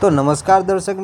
તો નમસ્કાર દર્શક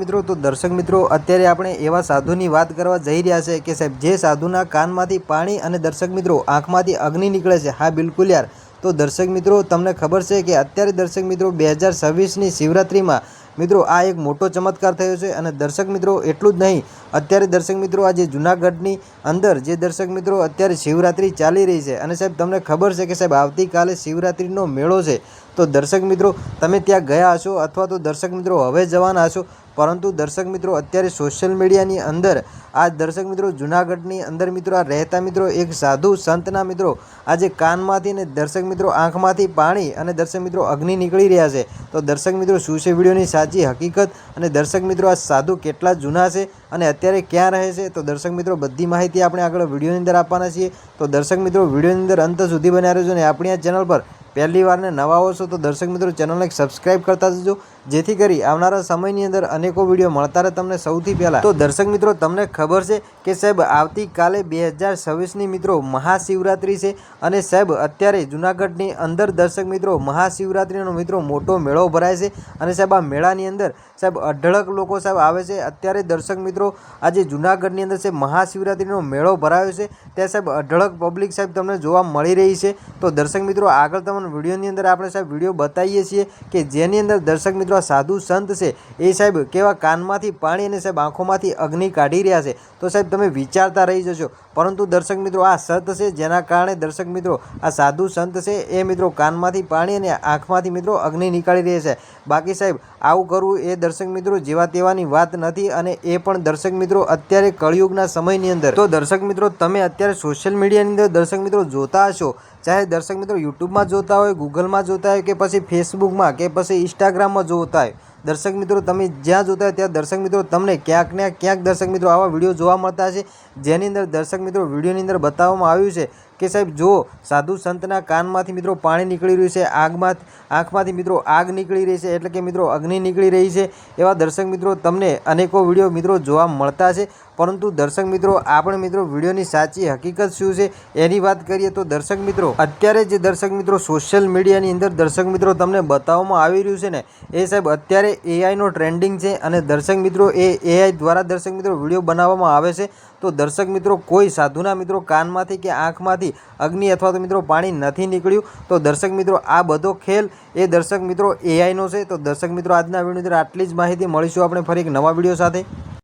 મિત્રો અત્યારે આપણે એવા સાધુની વાત કરવા જઈ રહ્યા છે કે સાહેબ જે સાધુના કાનમાંથી પાણી અને દર્શક મિત્રો આંખમાંથી અગ્નિ નીકળે છે। હા બિલકુલ યાર। તો દર્શક મિત્રો તમને ખબર છે કે અત્યારે દર્શક મિત્રો 2026ની શિવરાત્રિમાં મિત્રો આ એક મોટો ચમત્કાર થયો છે। અને દર્શક મિત્રો એટલું જ નહીં, અત્યારે દર્શક મિત્રો આજે જૂનાગઢની અંદર જે દર્શક મિત્રો અત્યારે શિવરાત્રિ ચાલી રહી છે અને સાહેબ તમને ખબર છે કે સાહેબ આવતીકાલે શિવરાત્રિનો મેળો છે। તો દર્શક મિત્રો તમે ત્યાં ગયા હશો અથવા તો દર્શક મિત્રો હવે જવાના હશો, પરંતુ દર્શક મિત્રો અત્યારે સોશિયલ મીડિયાની અંદર આ દર્શક મિત્રો જૂનાગઢની અંદર મિત્રો આ રહેતા મિત્રો એક સાધુ સંતના મિત્રો આજે કાનમાંથી અને દર્શક મિત્રો આંખમાંથી પાણી અને દર્શક મિત્રો અગ્નિ નીકળી રહ્યા છે। તો દર્શક મિત્રો શું છે વિડીયોની સાચી હકીકત અને દર્શક મિત્રો આ સાધુ કેટલા જૂના છે અને અત્યારે ક્યાં રહે છે, તો દર્શક મિત્રો બધી માહિતી આપણે આગળ વિડીયોની અંદર આપવાના છીએ। તો દર્શક મિત્રો વિડીયોની અંદર અંત સુધી બન્યા રહેજો અને આપણી આ ચેનલ પર પહેલી વારને નવા આવો છો તો દર્શક મિત્રો ચેનલને સબસ્ક્રાઇબ કરતા જજો, જેથી કરી આવનારા સમયની અંદર અનેકો વિડીયો મળતા રહે તમને સૌથી પહેલાં। તો દર્શક મિત્રો તમને ખબર છે કે સાહેબ આવતીકાલે 2026ની મિત્રો મહાશિવરાત્રિ છે અને સાહેબ અત્યારે જૂનાગઢની અંદર દર્શક મિત્રો મહાશિવરાત્રિનો મિત્રો મોટો મેળો ભરાય છે અને સાહેબ આ મેળાની અંદર સાહેબ અઢળક લોકો સાહેબ આવે છે। અત્યારે દર્શક મિત્રો આજે જૂનાગઢની અંદર છે મહાશિવરાત્રિનો મેળો ભરાયો છે, ત્યાં સાહેબ અઢળક પબ્લિક સાહેબ તમને જોવા મળી રહી છે। તો દર્શક મિત્રો આગળ તમને વિડીયોની અંદર આપણે સાહેબ વિડીયો બતાવીએ છીએ કે જેની અંદર દર્શક મિત્રો આ સાધુ સંત છે એ સાહેબ કેવા કાનમાંથી પાણી અને સાહેબ આંખોમાંથી અગ્નિ કાઢી રહ્યા છે। તો સાહેબ તમે વિચારતા રહી જશો, પરંતુ દર્શક મિત્રો આ સત છે જેના કારણે દર્શક મિત્રો આ સાધુ સંત છે એ મિત્રો કાનમાંથી પાણી અને આંખમાંથી મિત્રો અગ્નિ નીકાળી રહ્યા છે। બાકી સાહેબ આવું કરવું એ દર્શક મિત્રો જેવા તેવાની વાત નથી અને એ પણ દર્શક મિત્રો અત્યારે કળિયુગના સમયની અંદર। તો દર્શક મિત્રો તમે અત્યારે સોશિયલ મીડિયાની અંદર દર્શક મિત્રો જોતા હશો, ચાહે દર્શક મિત્રો યુટ્યુબમાં જોતા હોય, ગૂગલમાં જોતા હોય કે પછી ફેસબુકમાં કે પછી ઇન્સ્ટાગ્રામમાં જોતા હોય, દર્શક મિત્રો તમે જ્યાં જોતા હોય ત્યાં દર્શક મિત્રો તમને ક્યાંક ને ક્યાંક દર્શક મિત્રો આવા વિડીયો જોવા મળતા છે, જેની અંદર દર્શક મિત્રો વિડીયોની અંદર બતાવવામાં આવ્યું છે કે સાહેબ જો સાધુ સંતના કાનમાંથી મિત્રો પાણી નીકળી રહ્યું છે, આંખમાંથી મિત્રો આગ નીકળી રહી છે એટલે કે મિત્રો અગ્નિ નીકળી રહી છે, એવા દર્શક મિત્રો તમને અનેકો વિડીયો મિત્રો જોવા મળતા છે। પરંતુ દર્શક મિત્રો આપણે મિત્રો વિડીયોની સાચી હકીકત શું છે એની વાત કરીએ તો દર્શક મિત્રો અત્યારે જે દર્શક મિત્રો સોશિયલ મીડિયાની અંદર દર્શક મિત્રો તમને બતાવવામાં આવી રહ્યું છે ને એ સાહેબ અત્યારે એઆઈનો ટ્રેન્ડિંગ છે અને દર્શક મિત્રો એ એઆઈ દ્વારા દર્શક મિત્રો વિડીયો બનાવવામાં આવે છે। તો દર્શક મિત્રો કોઈ સાધુના મિત્રો કાનમાંથી કે આંખમાંથી અગ્નિ અથવા તો મિત્રો પાણી નથી નીકળ્યું। તો દર્શક મિત્રો આ બધો ખેલ એ દર્શક મિત્રો એઆઈનો છે। તો દર્શક મિત્રો આજના વિડીયોની અંદર આટલી જ માહિતી, મળીશું આપણે ફરી એક નવા વિડીયો સાથે।